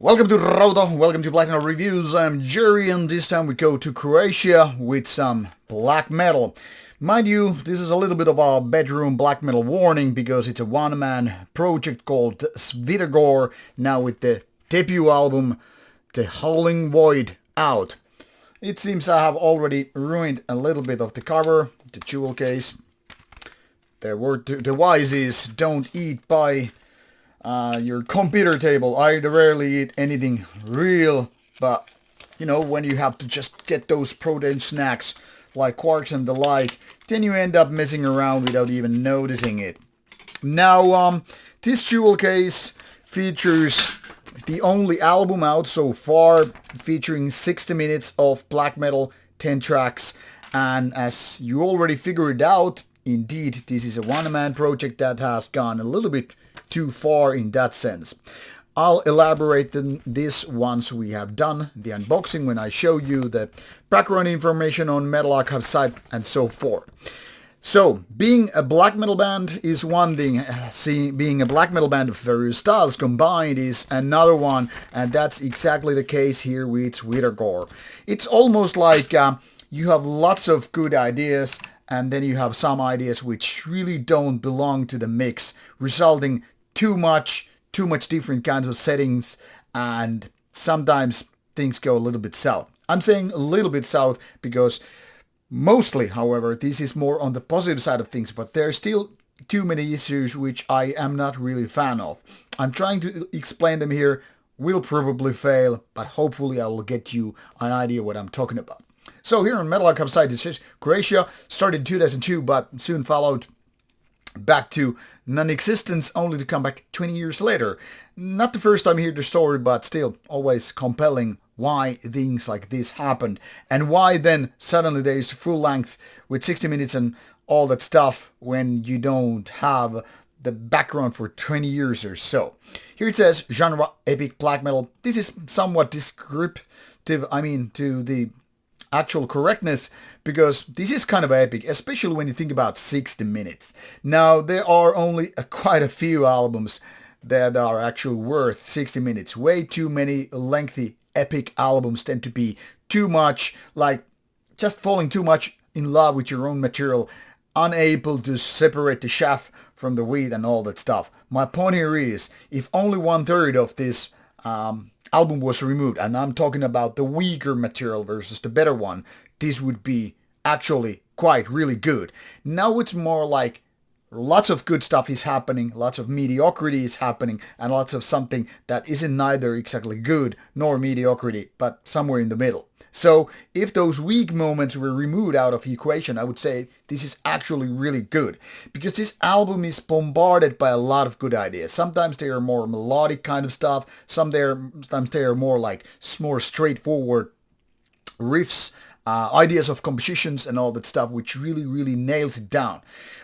Welcome to Rauta, welcome to Black Metal Reviews. I'm Jerry, and this time we go to Croatia with some black metal. Mind you, this is a little bit of a bedroom black metal warning because it's a one-man project called Svitogor, now with the debut album, The Howling Void, out. It seems I have already ruined a little bit of the cover, the jewel case. The word to the wise is don't eat by your computer table. I rarely eat anything real, but you know, when you have to just get those protein snacks like quarks and the like, then you end up messing around without even noticing it. Now, this jewel case features the only album out so far, featuring 60 minutes of black metal, 10 tracks, and as you already figured out, indeed, this is a one-man project that has gone a little bit too far in that sense. I'll elaborate on this once we have done the unboxing, when I show you the background information on Metal Archive site and so forth. So, being a black metal band is one thing, being a black metal band of various styles combined is another one, and that's exactly the case here with Svitogor. It's almost like you have lots of good ideas, and then you have some ideas which really don't belong to the mix, resulting too much different kinds of settings, and sometimes things go a little bit south. I'm saying a little bit south because mostly, however, this is more on the positive side of things, but there are still too many issues which I am not really a fan of. I'm trying to explain them here, will probably fail, but hopefully I will get you an idea what I'm talking about. So here on Metal Archive site, it says Croatia started in 2002, but soon followed back to non-existence, only to come back 20 years later. Not the first time I hear the story, but still always compelling why things like this happened, and why then suddenly there is full length with 60 minutes and all that stuff when you don't have the background for 20 years or so. Here it says genre epic black metal. This is somewhat descriptive, to the actual correctness, because this is kind of epic, especially when you think about 60 minutes. Now, there are only quite a few albums that are actually worth 60 minutes. Way too many lengthy epic albums tend to be too much, like just falling too much in love with your own material, unable to separate the chaff from the wheat and all that stuff. My point here is, if only 1/3 of this album was removed, and I'm talking about the weaker material versus the better one, this would be actually quite really good. Now it's more like lots of good stuff is happening, lots of mediocrity is happening, and lots of something that isn't neither exactly good nor mediocrity, but somewhere in the middle. So if those weak moments were removed out of the equation, I would say this is actually really good, because this album is bombarded by a lot of good ideas. Sometimes they are more melodic kind of stuff, sometimes they are more like more straightforward riffs, ideas of compositions and all that stuff, which really nails it down.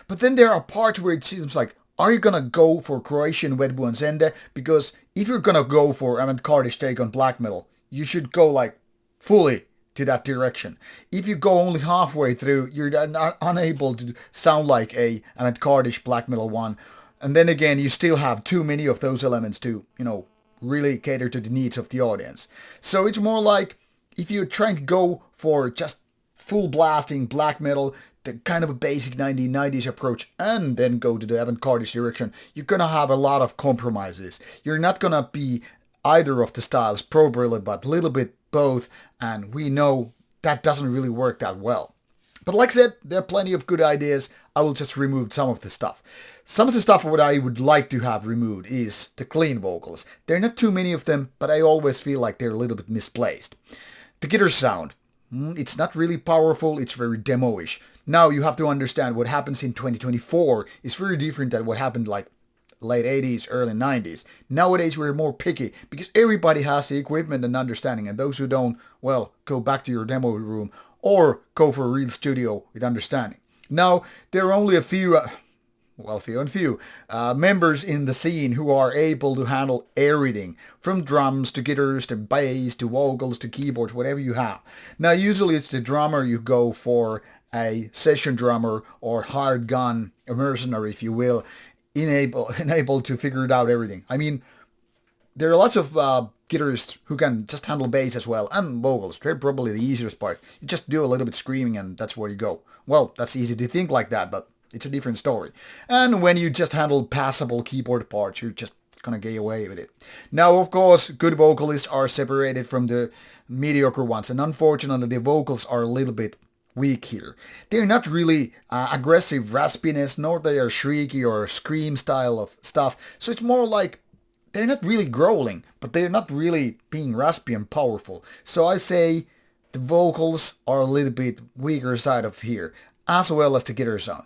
But then there are parts where it seems like, are you gonna go for Croatian Vedbu and Zende? Because if you're gonna go for avant-garde take on black metal, you should go like fully to that direction. If you go only halfway through, you're unable to sound like a avant-garde black metal one. And then again, you still have too many of those elements to, really cater to the needs of the audience. So it's more like, if you're trying to go for just full blasting black metal, the kind of a basic 1990s approach, and then go to the avant-garde direction, you're gonna have a lot of compromises. You're not gonna be either of the styles properly, but a little bit both, and we know that doesn't really work that well. But like I said, there are plenty of good ideas. I will just remove some of the stuff. Some of the stuff what I would like to have removed is the clean vocals. There are not too many of them, but I always feel like they're a little bit misplaced. The guitar sound, it's not really powerful, it's very demo-ish. Now you have to understand what happens in 2024 is very different than what happened like late 80s, early 90s. Nowadays we're more picky because everybody has the equipment and understanding, and those who don't, well, go back to your demo room or go for a real studio with understanding. Now, there are only a few members in the scene who are able to handle everything, from drums to guitars to bass to vocals to keyboards, whatever you have. Now, usually it's the drummer you go for, a session drummer or hired gun, a mercenary, if you will, enabled to figure it out everything. there are lots of guitarists who can just handle bass as well, and vocals. They're probably the easiest part. You just do a little bit screaming and that's where you go. Well, that's easy to think like that, but it's a different story. And when you just handle passable keyboard parts, you're just gonna get away with it. Now, of course, good vocalists are separated from the mediocre ones, and unfortunately the vocals are a little bit weak here. They're not really aggressive raspiness, nor they are shrieky or scream style of stuff. So it's more like they're not really growling, but they're not really being raspy and powerful. So I say the vocals are a little bit weaker side of here, as well as the guitar sound.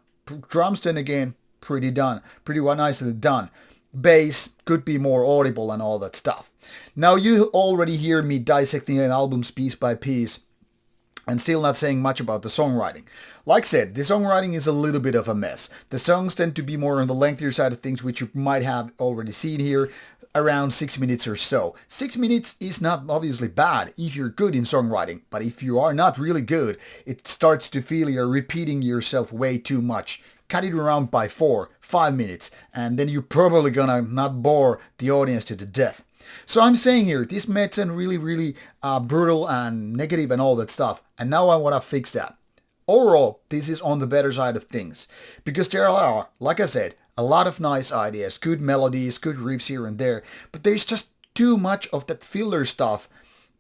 Drums then again, pretty nicely done. Bass could be more audible and all that stuff. Now you already hear me dissecting an albums piece by piece and still not saying much about the songwriting. Like I said, the songwriting is a little bit of a mess. The songs tend to be more on the lengthier side of things, which you might have already seen here, around 6 minutes or so. 6 minutes is not obviously bad if you're good in songwriting, but if you are not really good, it starts to feel you're repeating yourself way too much. Cut it around by 4-5 minutes, and then you're probably gonna not bore the audience to the death. So I'm saying here, this made it really brutal and negative and all that stuff, and now I want to fix that. Overall, this is on the better side of things, because there are, like I said, a lot of nice ideas, good melodies, good riffs here and there, but there's just too much of that filler stuff,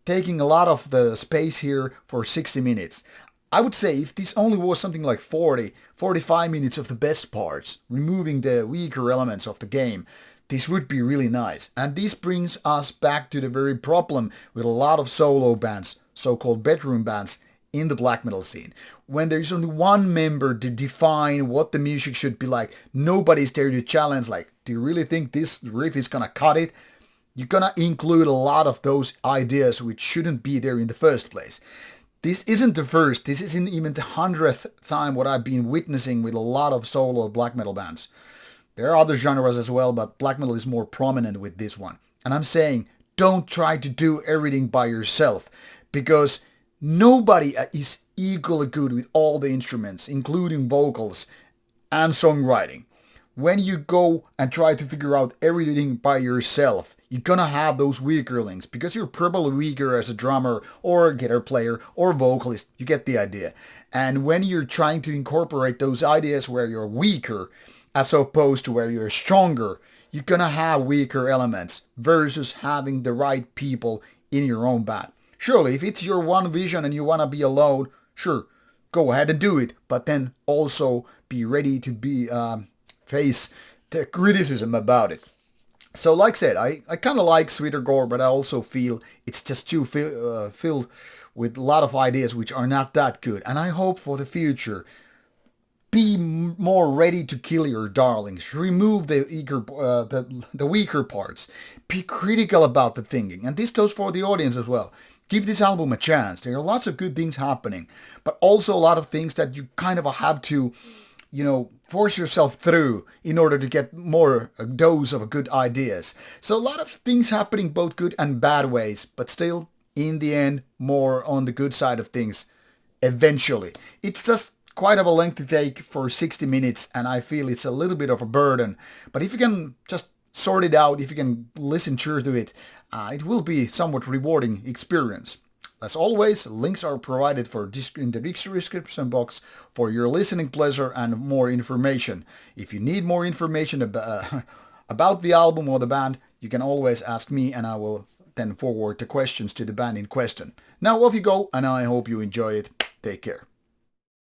taking a lot of the space here for 60 minutes. I would say if this only was something like 40-45 minutes of the best parts, removing the weaker elements of the game, this would be really nice. And this brings us back to the very problem with a lot of solo bands, so-called bedroom bands, in the black metal scene. When there is only one member to define what the music should be like, nobody's there to challenge, like, do you really think this riff is gonna cut it? You're gonna include a lot of those ideas which shouldn't be there in the first place. This isn't the first, this isn't even the 100th time what I've been witnessing with a lot of solo black metal bands. There are other genres as well, but black metal is more prominent with this one. And I'm saying, don't try to do everything by yourself, because nobody is equally good with all the instruments, including vocals and songwriting. When you go and try to figure out everything by yourself, you're gonna have those weaker links, because you're probably weaker as a drummer or a guitar player or vocalist. You get the idea. And when you're trying to incorporate those ideas where you're weaker, as opposed to where you're stronger, you're gonna have weaker elements versus having the right people in your own band. Surely, if it's your one vision and you wanna be alone, sure, go ahead and do it, but then also be ready to be face the criticism about it. So like I said, I kind of like Svitogor, but I also feel it's just too filled with a lot of ideas which are not that good. And I hope for the future, be more ready to kill your darlings. Remove the weaker parts. Be critical about the thinking. And this goes for the audience as well. Give this album a chance. There are lots of good things happening, but also a lot of things that you kind of have to, force yourself through in order to get more a dose of good ideas. So a lot of things happening, both good and bad ways, but still, in the end, more on the good side of things eventually. It's just quite of a lengthy take for 60 minutes, and I feel it's a little bit of a burden. But if you can just sort it out, if you can listen true to it, it will be somewhat rewarding experience. As always, links are provided in the description box for your listening pleasure and more information. If you need more information about the album or the band, you can always ask me, and I will then forward the questions to the band in question. Now off you go, and I hope you enjoy it. Take care.